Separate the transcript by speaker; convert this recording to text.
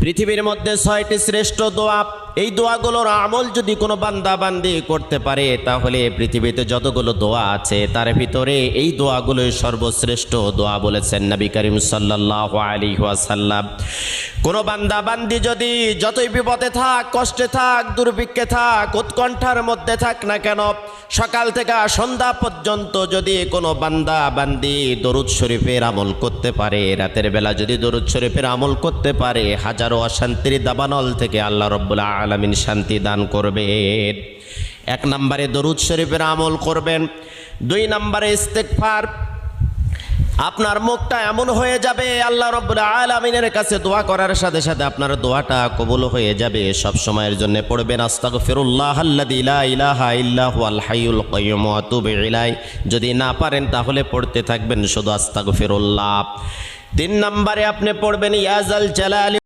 Speaker 1: পৃথিবীর মধ্যে 6টি শ্রেষ্ঠ দোয়া, এই দোয়াগুলোর আমল যদি কোনো বান্দা বান্দি করতে পারে তাহলে পৃথিবীতে যতগুলো দোয়া আছে তার ভিতরে এই দোয়াগুলোই সর্বশ্রেষ্ঠ দোয়া বলেছেন নবী করিম সাল্লাল্লাহু আলাইহি ওয়াসাল্লাম। কোনো বান্দা বান্দি যদি যতই বিপদে থাক, কষ্টে থাক, দুর্ভিক্ষে থাক, উৎকণ্ঠার মধ্যে থাক না কেন, সকাল থেকে সন্ধ্যা পর্যন্ত যদি কোনো বান্দা বান্দি দরুদ শরীফের আমল করতে পারে, রাতের বেলা যদি দরুদ শরীফের আমল করতে পারে, হাজারো অশান্তির দাবানল থেকে আল্লাহ রাব্বুল আলামিন শান্তি দান করবেন। 1 নম্বরে দরুদ শরীফের আমল করবেন। 2 নম্বরে ইস্তেগফার। আপনার মুখটা এমন হয়ে যাবে আল্লাহ রাব্বুল আলামিনের কাছে দোয়া করার সাথে সাথে আপনার দোয়াটা কবুল হয়ে যাবে। সব সময়ের জন্য পড়বেন আস্তাগফিরুল্লাহাল্লাযী লা ইলাহা ইল্লা হুয়াল হাইয়ুল কাইয়্যুম ওয়া আতুবু ইলাইহি। যদি না পারেন তাহলে পড়তে থাকবেন শুধু আস্তাগফিরুল্লাহ। 3 নম্বরে আপনি পড়বেন ইয়া যাল জালালি